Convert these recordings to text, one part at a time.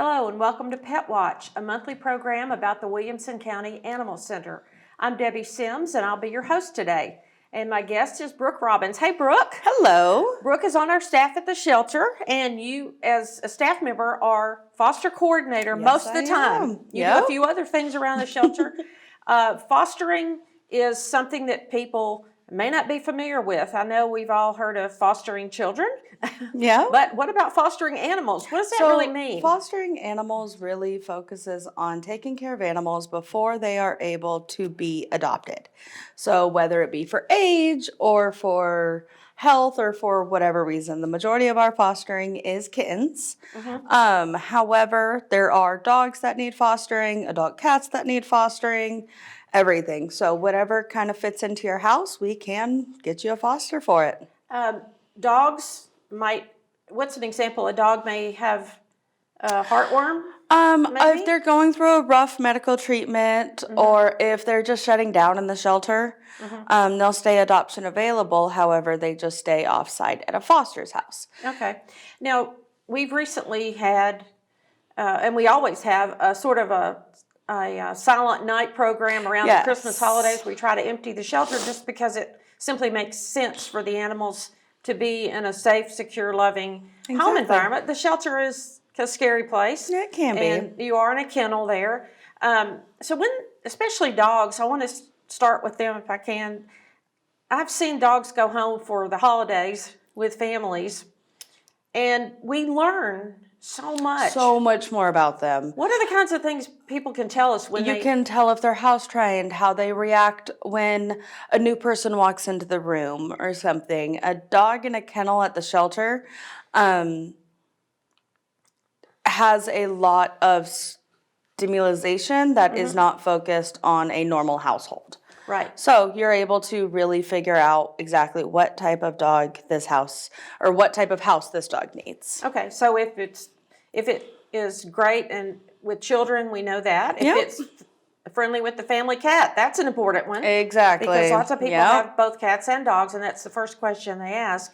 Hello and welcome to Pet Watch, a monthly program about the Williamson County Animal Center. I'm Debbie Sims and I'll be your host today. And my guest is Brooke Robbins. Hey, Brooke. Hello. Brooke is on our staff at the shelter, and you, as a staff member, are foster coordinator most of the time. You do a few other things around the shelter. Fostering is something that people may not be familiar with. I know we've all heard of fostering children. Yeah. But what about fostering animals? What does that really mean? Fostering animals really focuses on taking care of animals before they are able to be adopted. So whether it be for age or for health or for whatever reason, the majority of our fostering is kittens. However, there are dogs that need fostering, adult cats that need fostering, everything. So whatever kind of fits into your house, we can get you a foster for it. Dogs might, what's an example? A dog may have a heartworm? If they're going through a rough medical treatment or if they're just shutting down in the shelter, they'll stay adoption available. However, they just stay off-site at a foster's house. Okay. Now, we've recently had, and we always have, a sort of a silent night program around the Christmas holidays. We try to empty the shelter just because it simply makes sense for the animals to be in a safe, secure, loving home environment. The shelter is a scary place. Yeah, it can be. And you are in a kennel there. So when, especially dogs, I want to start with them if I can. I've seen dogs go home for the holidays with families, and we learn so much. So much more about them. What are the kinds of things people can tell us when you can tell if they're house trained, how they react when a new person walks into the room or something. A dog in a kennel at the shelter has a lot of stimulation that is not focused on a normal household. Right. So you're able to really figure out exactly what type of dog this house or what type of house this dog needs. Okay, so if it is great and with children, we know that. If it's friendly with the family cat, that's an important one. Exactly. Because lots of people have both cats and dogs, and that's the first question they ask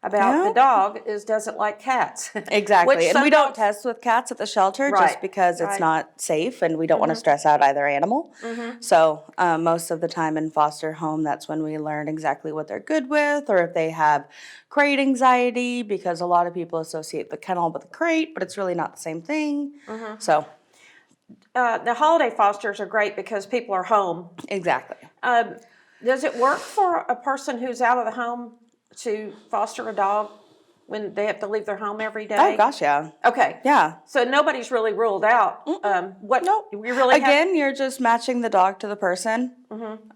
about the dog is, does it like cats? Exactly. And we don't test with cats at the shelter just because it's not safe and we don't want to stress out either animal. So most of the time in foster home, that's when we learn exactly what they're good with or if they have crate anxiety, because a lot of people associate the kennel with the crate, but it's really not the same thing. So the holiday fosters are great because people are home. Exactly. Does it work for a person who's out of the home to foster a dog when they have to leave their home every day? Oh gosh, yeah. Okay. Yeah. So nobody's really ruled out. You're just matching the dog to the person.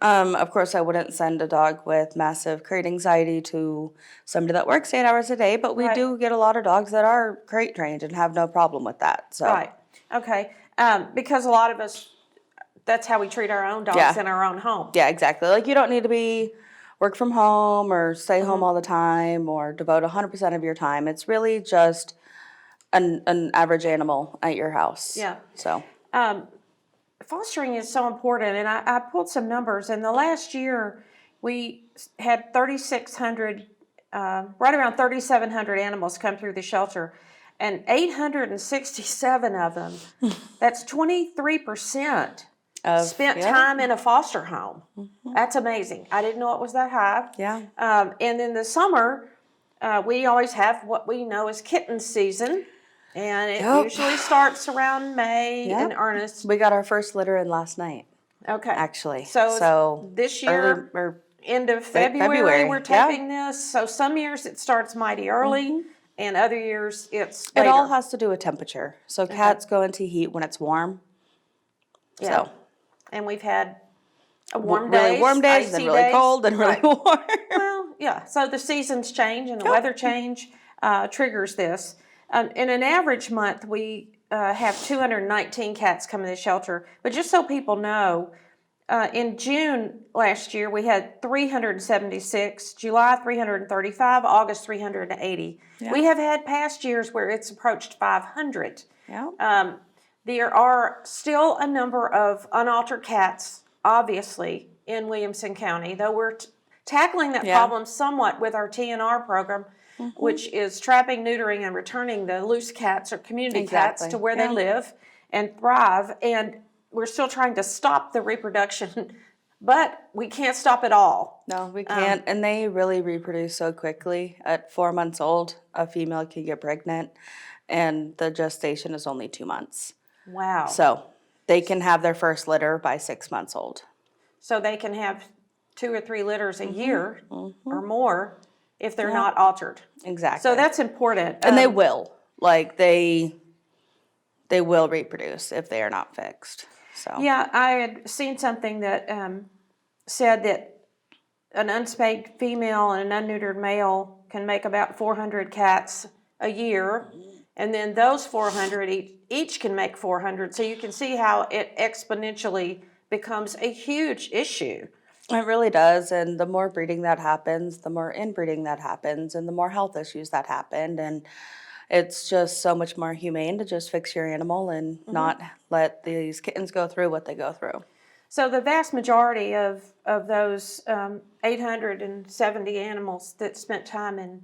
Of course, I wouldn't send a dog with massive crate anxiety to somebody that works 8 hours a day, but we do get a lot of dogs that are crate trained and have no problem with that. So. Right. Okay. Because a lot of us, that's how we treat our own dogs in our own home. Yeah, exactly. Like you don't need to work from home or stay home all the time or devote 100% of your time. It's really just an average animal at your house. Yeah. So fostering is so important, and I pulled some numbers. In the last year, we had 3,600, right around 3,700 animals come through the shelter, and 867 of them, that's 23%. Spent time in a foster home. That's amazing. I didn't know it was that high. Yeah. And in the summer, we always have what we know as kitten season. And it usually starts around May in earnest. We got our first litter in last night. Okay. Actually. So this year, end of February, we're taping this. So some years it starts mighty early. And other years it's later. It all has to do with temperature. So cats go into heat when it's warm. Yeah. So. And we've had warm days, then really cold, then really warm. Well, yeah. So the seasons change and the weather change triggers this. In an average month, we have 219 cats come to the shelter. But just so people know, in June last year, we had 376, July 335, August 380. Yeah. We have had past years where it's approached 500. Yeah. There are still a number of unaltered cats, obviously, in Williamson County, though we're tackling that problem somewhat with our TNR program. which is trapping, neutering, and returning the loose cats or community cats to where they live and thrive. And we're still trying to stop the reproduction, but we can't stop it all. No, we can't. And they really reproduce so quickly. At 4 months old, a female can get pregnant, and the gestation is only 2 months. Wow. So they can have their first litter by 6 months old. So they can have 2 or 3 litters a year or more if they're not altered. Exactly. So that's important. And they will. Like, they will reproduce if they are not fixed. So Yeah, I had seen something that said that an unspayed female and an unneutered male can make about 400 cats a year, and then those 400 each can make 400. So you can see how it exponentially becomes a huge issue. it really does. And the more breeding that happens, the more inbreeding that happens, and the more health issues that happen. And it's just so much more humane to just fix your animal and not let these kittens go through what they go through. So the vast majority of those 870 animals that spent time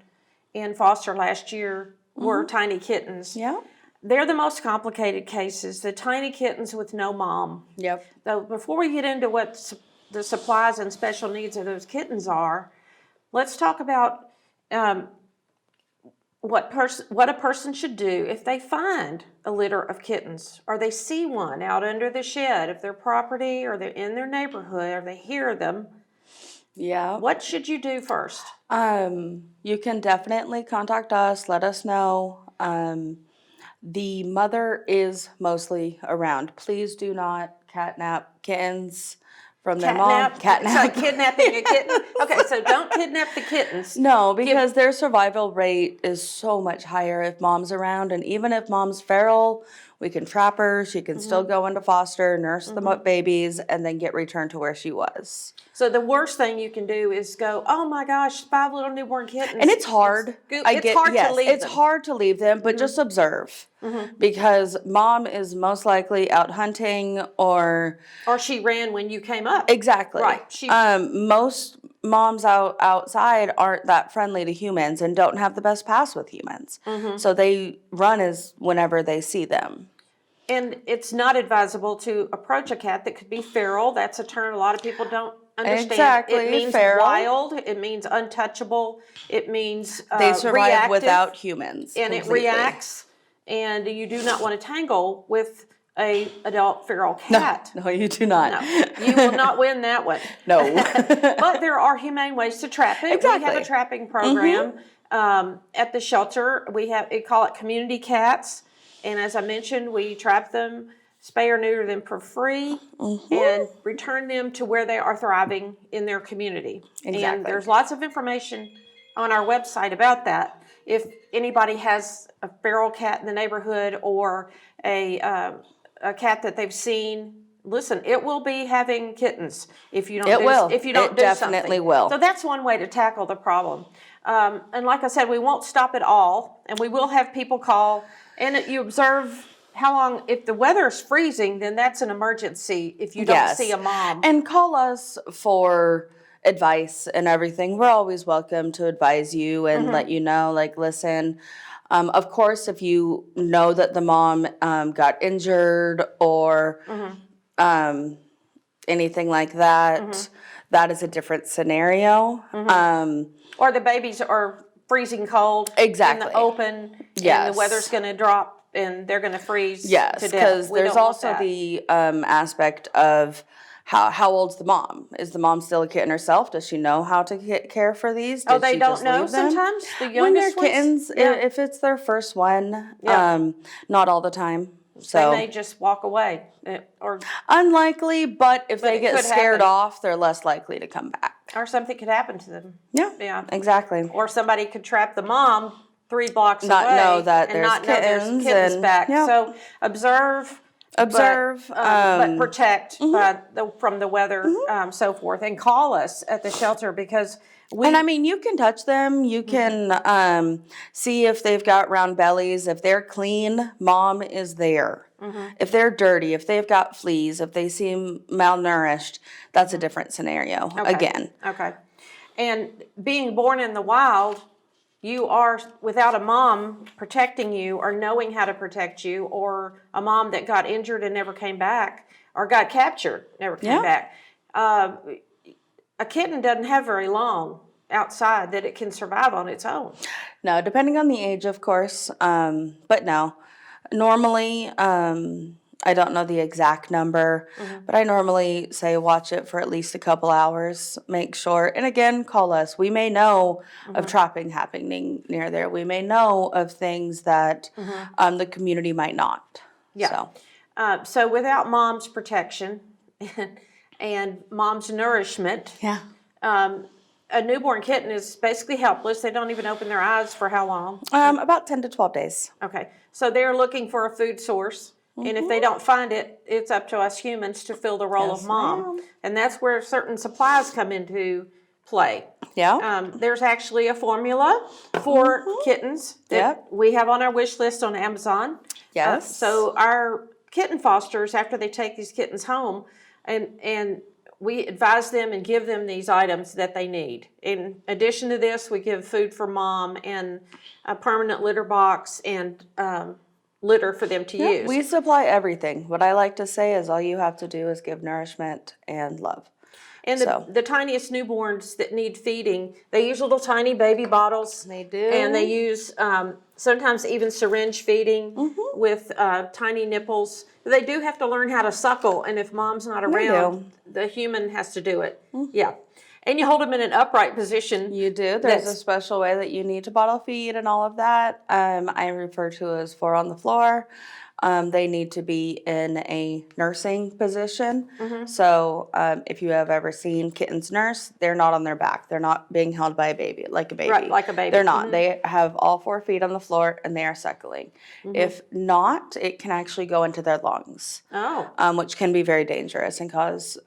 in foster last year were tiny kittens. Yeah. They're the most complicated cases, the tiny kittens with no mom. Yep. So before we get into what the supplies and special needs of those kittens are, let's talk about what a person should do if they find a litter of kittens, or they see one out under the shed of their property, or they're in their neighborhood, or they hear them. Yeah. What should you do first? You can definitely contact us, let us know. The mother is mostly around. Please do not catnap kittens from their mom. Catnap? It's like kidnapping a kitten? Okay, so don't kidnap the kittens. No, because their survival rate is so much higher if mom's around. And even if mom's feral, we can trap her. She can still go into foster, nurse the babies, and then get returned to where she was. So the worst thing you can do is go, oh my gosh, 5 little newborn kittens. And it's hard. It's hard to leave it's them. hard to leave them, but just observe. Because mom is most likely out hunting or she ran when you came up. exactly. Right. Most moms outside aren't that friendly to humans and don't have the best pass with humans. So they run as whenever they see them. And it's not advisable to approach a cat that could be feral. That's a term a lot of people don't understand. Exactly. It means feral. wild. It means untouchable. It means They survive reactive, without humans. and completely. it reacts. And you do not want to tangle with a adult feral cat. No, you do not. No, you will not win that one. No. But there are humane ways to trap it. Exactly. We have a trapping program at the shelter. We call it Community Cats. And as I mentioned, we trap them, spay or neuter them for free, and return them to where they are thriving in their community. Exactly. And there's lots of information on our website about that. If anybody has a feral cat in the neighborhood or a cat that they've seen, listen, it will be having kittens if you don't. If you don't do something. It definitely will. So that's one way to tackle the problem. And like I said, we won't stop it all, and we will have people call. And you observe how long, if the weather is freezing, then that's an emergency if you don't see a mom. And call us for advice and everything. We're always welcome to advise you and let you know, like, listen, of course, if you know that the mom got injured or anything like that, that is a different scenario. Or the babies are freezing cold Exactly. in the open, and the weather's going to drop and they're going to freeze to death. Yes, because there's also the aspect of how old's the mom? Is the mom still a kitten herself? Does she know how to care for these? Oh, they don't know sometimes? The youngest when they're ones? kittens, Yeah. if it's their first one, not all the time. They So may just walk away. unlikely, but if they it get could scared happen. off, they're less likely to come back. Or something could happen to them. Yeah, exactly. Or somebody could trap the mom 3 blocks Not away know that and there's not know there's kittens kittens and- back. yeah. So observe, but protect from the weather, so forth, and call us at the shelter because And I mean, you can touch them. You can see if they've got round bellies. If they're clean, mom is there. If they're dirty, if they've got fleas, if they seem malnourished, that's a different scenario again. Okay. And being born in the wild, you are without a mom protecting you or knowing how to protect you, or a mom that got injured and never came back, or got captured, never came back. A kitten doesn't have very long outside that it can survive on its own. No, depending on the age, of course. But no, normally, I don't know the exact number, but I normally say watch it for at least a couple hours. Make sure, and again, call us. We may know of trapping happening near there. We may know of things that the community might not. Yeah. So without mom's protection and mom's nourishment, a newborn kitten is basically helpless. They don't even open their eyes for how long? About 10 to 12 days. Okay. So they're looking for a food source. And if they don't find it, it's up to us humans to fill the role of mom. Ma'am. And that's where certain supplies come into play. Yeah. There's actually a formula for kittens that we have on our wish list on Amazon. Yes. So our kitten fosters, after they take these kittens home, and we advise them and give them these items that they need. In addition to this, we give food for mom and a permanent litter box and litter for them to use. We supply everything. What I like to say is all you have to do is give nourishment and love. And the tiniest newborns that need feeding, they use little tiny baby bottles. They do. And they use sometimes even syringe feeding with tiny nipples. They do have to learn how to suckle, and if mom's not around, the human has to do it. Yeah. And you hold them in an upright position. You do. There's a special way that you need to bottle feed and all of that. I refer to as 4 on the floor. They need to be in a nursing position. So if you have ever seen kittens nurse, they're not on their back. They're not being held by a baby, like a baby. Right, like a baby. They're not. They have all 4 feet on the floor and they are suckling. If not, it can actually go into their lungs, which can be very dangerous and cause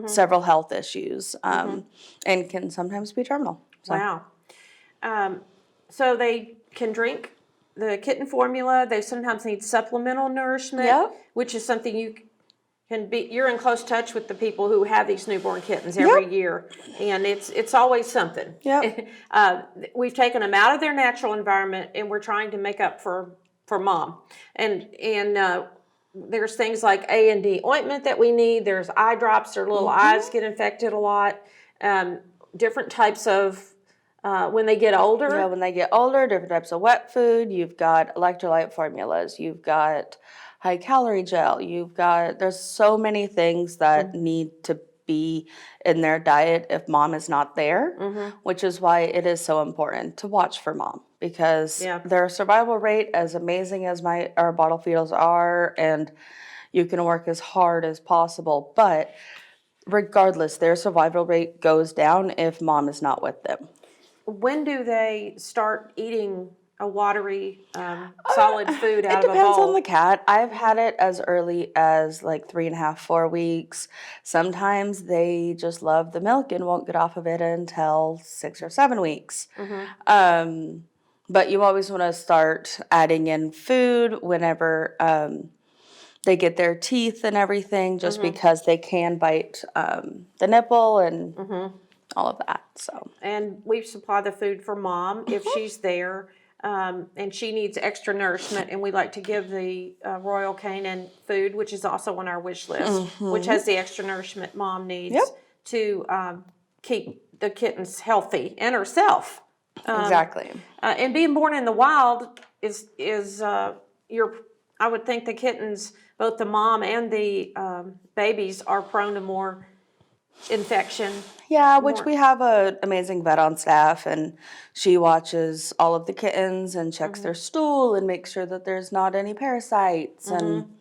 several health issues and can sometimes be terminal. So. Wow. So they can drink the kitten formula. They sometimes need supplemental nourishment, which is something you can be. You're in close touch with the people who have these newborn kittens every year, and it's always something. We've taken them out of their natural environment, and we're trying to make up for mom. And there's things like A&D ointment that we need. There's eye drops. Their little eyes get infected a lot. Different types of when they get older. Yeah, when they get older, different types of wet food. You've got electrolyte formulas. You've got high calorie gel. There's so many things that need to be in their diet if mom is not there, which is why it is so important to watch for mom, because their survival rate, as amazing as our bottle feeders are, and you can work as hard as possible, but regardless, their survival rate goes down if mom is not with them. When do they start eating a watery, solid food out of a bowl? It depends on the cat. I've had it as early as like 3.5, 4 weeks. Sometimes they just love the milk and won't get off of it until 6 or 7 weeks. But you always want to start adding in food whenever they get their teeth and everything, just because they can bite the nipple and all of that. So, and we supply the food for mom if she's there, and she needs extra nourishment, and we like to give the Royal Canin food, which is also on our wish list, which has the extra nourishment mom needs to keep the kittens healthy and herself. Exactly. And being born in the wild is I would think the kittens, both the mom and the babies, are prone to more infection. Yeah, which we have an amazing vet on staff, and she watches all of the kittens and checks their stool and makes sure that there's not any parasites and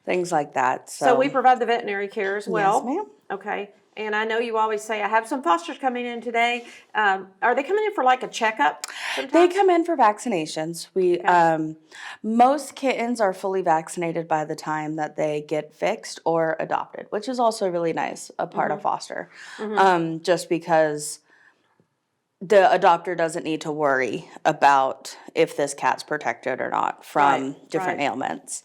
things like that. So we provide the veterinary care as well. Yes, ma'am. Okay. And I know you always say, I have some fosters coming in today. Are they coming in for like a checkup sometimes? They come in for vaccinations. Most kittens are fully vaccinated by the time that they get fixed or adopted, which is also really nice, a part of foster. Just because the adopter doesn't need to worry about if this cat's protected or not from different ailments.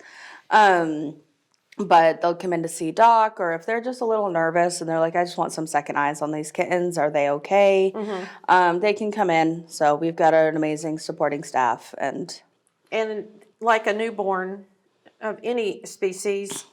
but they'll come in to see doc, or if they're just a little nervous and they're like, I just want some second eyes on these kittens. Are they okay? They can come in. So we've got an amazing supporting staff. And like a newborn of any species,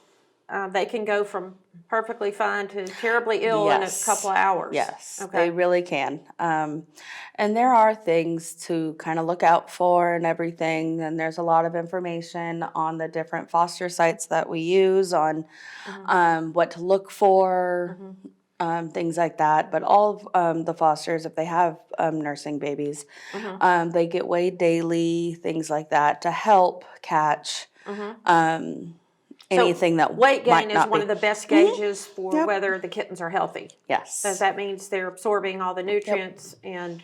they can go from perfectly fine to terribly ill in a couple of hours. Yes, Okay. they really can. And there are things to kind of look out for and everything. And there's a lot of information on the different foster sites that we use on what to look for, things like that. But all of the fosters, if they have nursing babies, they get weighed daily, things like that, to help catch anything that weight gain might is not one be. of the best gauges for whether the kittens are healthy. Yes. So that means they're absorbing all the nutrients and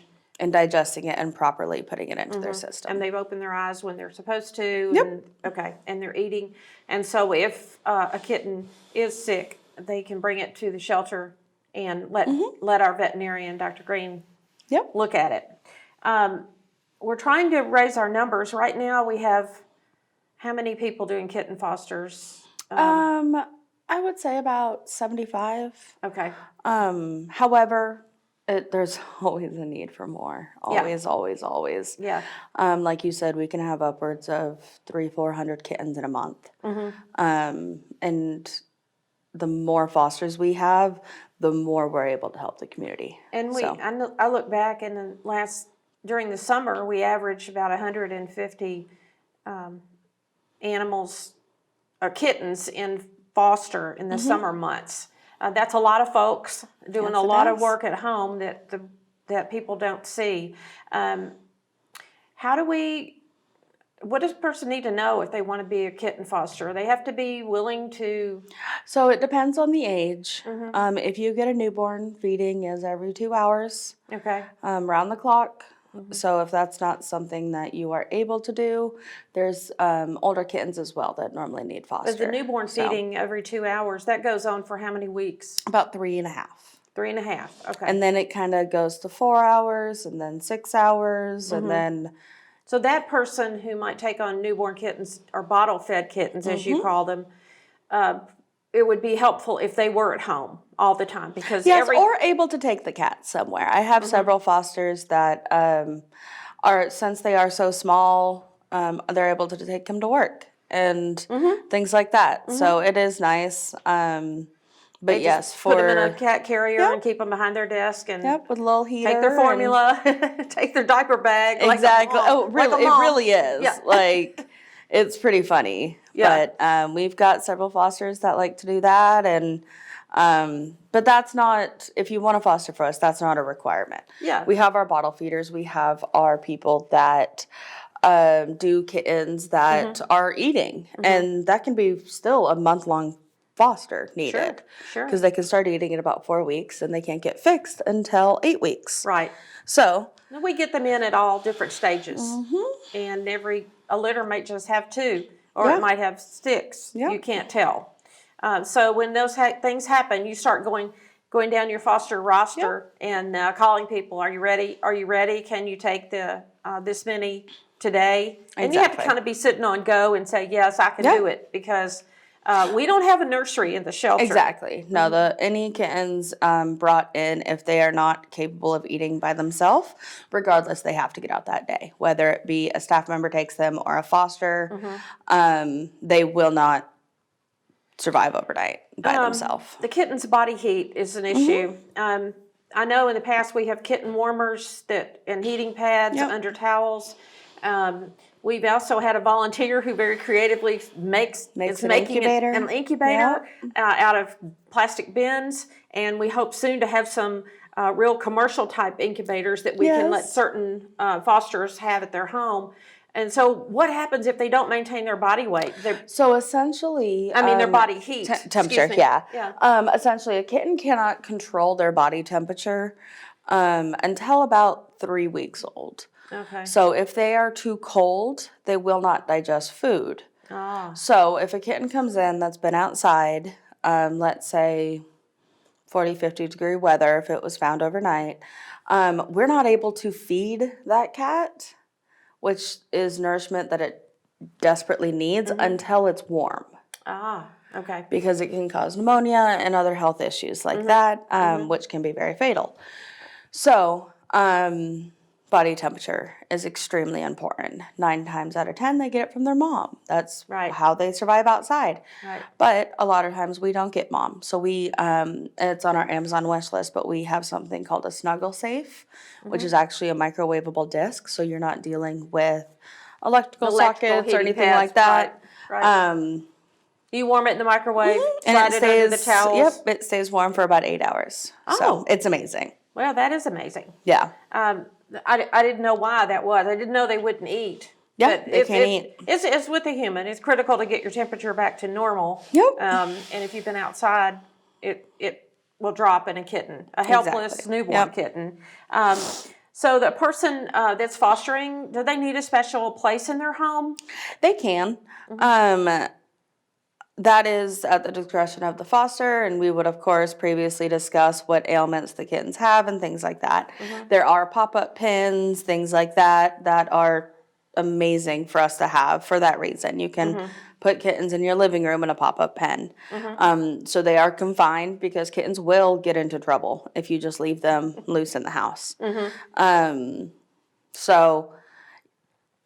digesting it and properly putting it into their system. and they've opened their eyes when they're supposed to. And, and they're eating. And so if a kitten is sick, they can bring it to the shelter and let our veterinarian, Dr. Green, look at it. We're trying to raise our numbers. Right now we have how many people doing kitten fosters? I would say about 75. Okay. However, there's always a need for more. Always. Yeah. Like you said, we can have upwards of 300-400 kittens in a month. And the more fosters we have, the more we're able to help the community. And I look back in during the summer, we averaged about 150 animals or kittens in foster in the summer months. That's a lot of folks doing a lot of work at home that people don't see. What does a person need to know if they want to be a kitten foster? They have to be willing to... So it depends on the age. If you get a newborn, feeding is every 2 hours. Okay. Round the clock. So if that's not something that you are able to do, there's older kittens as well that normally need foster. But the newborn feeding every 2 hours, that goes on for how many weeks? About 3.5. 3.5, okay. And then it kind of goes to 4 hours and then 6 hours and then... So that person who might take on newborn kittens or bottle-fed kittens, as you call them, it would be helpful if they were at home all the time because or able to take the cat somewhere. I have several fosters that since they are so small, they're able to take them to work and things like that. So it is nice. But yes, put them in a cat carrier and keep them behind their desk and with a little heater. Take their formula, take their diaper bag. Exactly. Like It really is. Yeah. Like, it's pretty funny. Yeah. But we've got several fosters that like to do that, and but that's not, if you want to foster for us, that's not a requirement. Yeah. We have our bottle feeders. We have our people that do kittens that are eating, and that can be still a month-long foster needed. Sure. Because they can start eating in about 4 weeks and they can't get fixed until 8 weeks. Right. So we get them in at all different stages. And a litter might just have 2 or it might have 6. You can't tell. So when those things happen, you start going down your foster roster and calling people. Are you ready? Are you ready? Can you take this many today? And you have to kind of be sitting on go and say, yes, I can do it, because we don't have a nursery in the shelter. Exactly. No, any kittens brought in, if they are not capable of eating by themselves, regardless, they have to get out that day. Whether it be a staff member takes them or a foster, they will not survive overnight by themselves. The kitten's body heat is an issue. I know in the past we have kitten warmers and heating pads under towels. We've also had a volunteer who very creatively makes an incubator out of plastic bins, and we hope soon to have some real commercial type incubators that we can let certain fosters have at their home. And so what happens if they don't maintain their body weight? So essentially... their body heat. Temperature, essentially, a kitten cannot control their body temperature until about 3 weeks old. Okay. So if they are too cold, they will not digest food. So if a kitten comes in that's been outside, let's say 40, 50 degree weather, if it was found overnight, we're not able to feed that cat, which is nourishment that it desperately needs, until it's warm. Okay. because it can cause pneumonia and other health issues like that, which can be very fatal. So, body temperature is extremely important. 9 times out of 10, they get it from their mom. That's Right. how they survive outside. Right. But a lot of times we don't get mom. So we, it's on our Amazon wish list, but we have something called a Snuggle Safe, which is actually a microwavable disc. So you're not dealing with electrical sockets or heating anything pads, like that. Right. You warm it in the microwave, And slide it it under the stays, towels. yep, it stays warm for about 8 hours. Oh. So it's amazing. Well, that is amazing. Yeah. I didn't know why that was. I didn't know they wouldn't eat. Yeah, But they can't eat. It's with the human. It's critical to get your temperature back to normal. Yep. And if you've been outside, it will drop in a kitten, a helpless Exactly. newborn kitten. So the person that's fostering, do they need a special place in their home? They can. That is at the discretion of the foster, and we would, of course, previously discuss what ailments the kittens have and things like that. There are pop-up pens, things like that, that are amazing for us to have for that reason. You can put kittens in your living room in a pop-up pen. So they are confined because kittens will get into trouble if you just leave them loose in the house.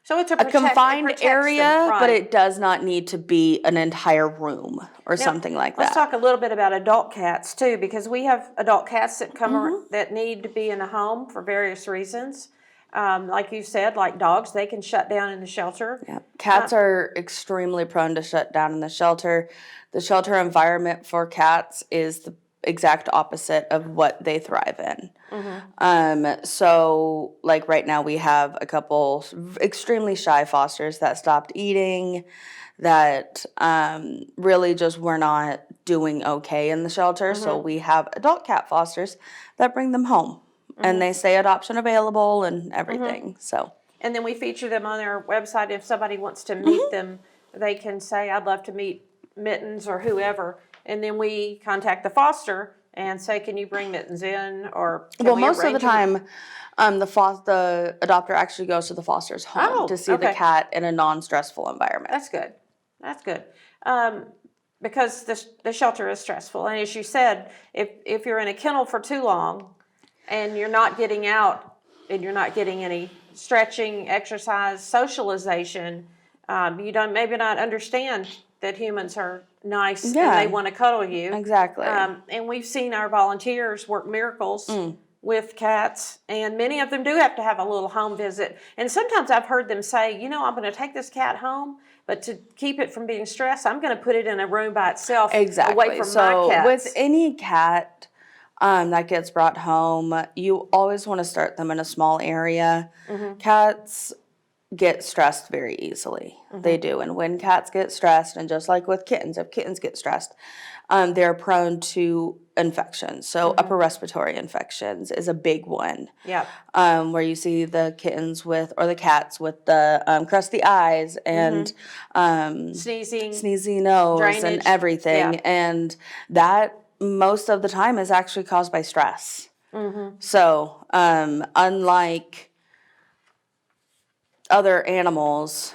So it's a confined area, right. but it does not need to be an entire room or something like that. Let's talk a little bit about adult cats too, because we have adult cats that that need to be in a home for various reasons. Like you said, like dogs, they can shut down in the shelter. Yeah. Cats are extremely prone to shut down in the shelter. The shelter environment for cats is the exact opposite of what they thrive in. So like right now we have a couple extremely shy fosters that stopped eating, that really just were not doing okay in the shelter. So we have adult cat fosters that bring them home, and they say adoption available and everything. So. And then we feature them on our website. If somebody wants to meet them, they can say, I'd love to meet Mittens or whoever. And then we contact the foster and say, can you bring Mittens in? Or most of the time, the adopter actually goes to the foster's home to see the cat in a non-stressful environment. That's good. That's good. Because the shelter is stressful. And as you said, if you're in a kennel for too long and you're not getting out and you're not getting any stretching, exercise, socialization, you don't maybe not understand that humans are nice and they want to cuddle you. Exactly. And we've seen our volunteers work miracles with cats, and many of them do have to have a little home visit. And sometimes I've heard them say, I'm going to take this cat home, but to keep it from being stressed, I'm going to put it in a room by itself away from my cats. With any cat that gets brought home, you always want to start them in a small area. Cats get stressed very easily. They do. And when cats get stressed, and just like with kittens, if kittens get stressed, they're prone to infections. So upper respiratory infections is a big one. Yeah. Where you see the kittens or the cats with the crusty eyes and sneezy nose, drainage, and everything. Yeah. And that most of the time is actually caused by stress. So unlike other animals,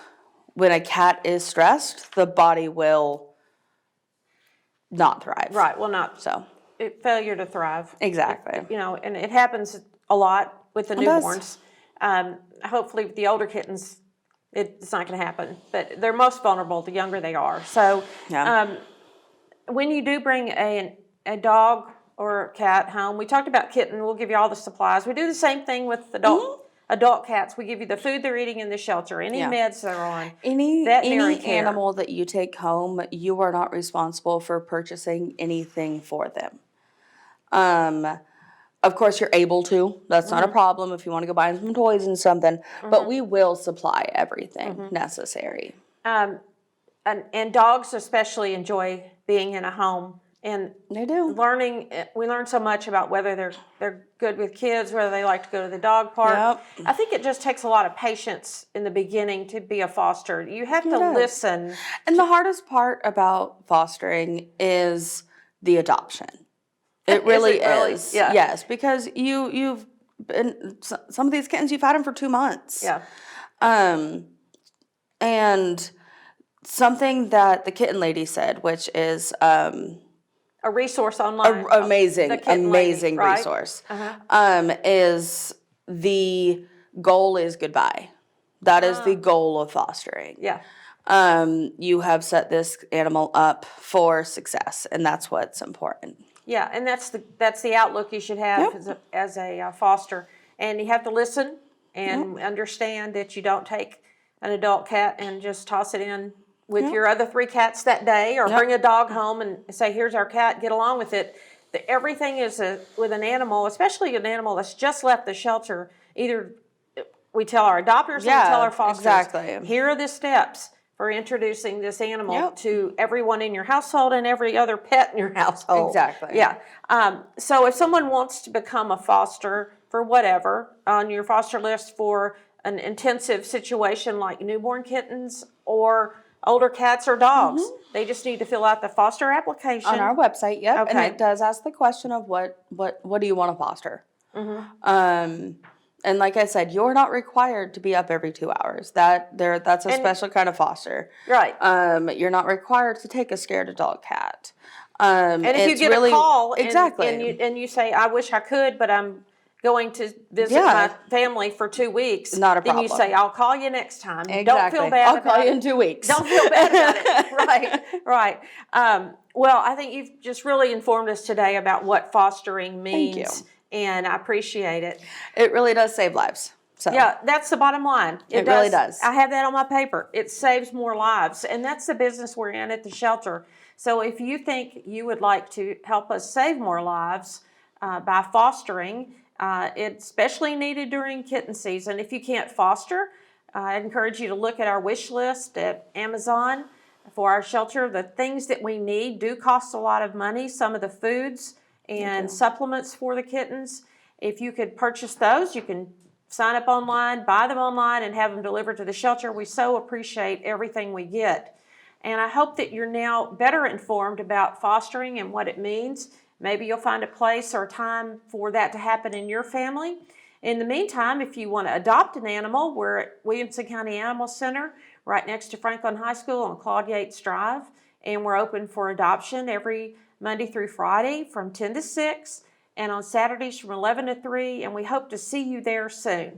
when a cat is stressed, the body will not thrive. Right, will not. So failure to thrive. Exactly. And it happens a lot with the newborns. Hopefully with the older kittens, it's not going to happen. But they're most vulnerable the younger they are. So when you do bring a dog or a cat home, we talked about kitten. We'll give you all the supplies. We do the same thing with adult cats. We give you the food they're eating in the shelter, any meds they're on. Any animal that you take home, you are not responsible for purchasing anything for them. Of course, you're able to. That's not a problem if you want to go buy some toys and something. But we will supply everything necessary. And dogs especially enjoy being in a home. And they do. We learn so much about whether they're good with kids, whether they like to go to the dog park. Yep. I think it just takes a lot of patience in the beginning to be a foster. You have to listen. And the hardest part about fostering is the adoption. It really is. Yeah. Yes, because you've been, some of these kittens, you've had them for 2 months. Yeah. And something that the Kitten lady said, which is A resource online. amazing, The Kitten amazing lady, right? resource, is the goal is goodbye. That is the goal of fostering. Yeah. You have set this animal up for success, and that's what's important. Yeah, and that's the outlook you should have as a foster. And you have to listen and understand that you don't take an adult cat and just toss it in with your other 3 cats that day, or bring a dog home and say, here's our cat, get along with it. Everything is with an animal, especially an animal that's just left the shelter. Either we tell our adopters or we tell our fosters, exactly. here are the steps for introducing this animal to everyone in your household and every other pet in your household. Exactly. Yeah. So if someone wants to become a foster for whatever, on your foster list for an intensive situation like newborn kittens or older cats or dogs, they just need to fill out the foster application. On our website, and it does ask the question of what do you want to foster? And like I said, you're not required to be up every 2 hours. That's a special kind of foster. Right. You're not required to take a scared adult cat. And if you get a call exactly. and you say, I wish I could, but I'm going to visit my family for 2 weeks. Not a problem. Then you say, I'll call you next time. Exactly. Don't feel bad I'll call you in 2 weeks. Don't feel bad about it. Right. Well, I think you've just really informed us today about what fostering means. Thank you. And I appreciate it. It really does save lives. So. Yeah, that's the bottom line. It really does. I have that on my paper. It saves more lives. And that's the business we're in at the shelter. So if you think you would like to help us save more lives by fostering, it's especially needed during kitten season. If you can't foster, I encourage you to look at our wish list at Amazon for our shelter. The things that we need do cost a lot of money. Some of the foods and supplements for the kittens. If you could purchase those, you can sign up online, buy them online, and have them delivered to the shelter. We so appreciate everything we get. And I hope that you're now better informed about fostering and what it means. Maybe you'll find a place or a time for that to happen in your family. In the meantime, if you want to adopt an animal, we're at Williamson County Animal Center, right next to Franklin High School on Claude Yates Drive. And we're open for adoption every Monday through Friday from 10 to 6, and on Saturdays from 11 to 3, and we hope to see you there soon.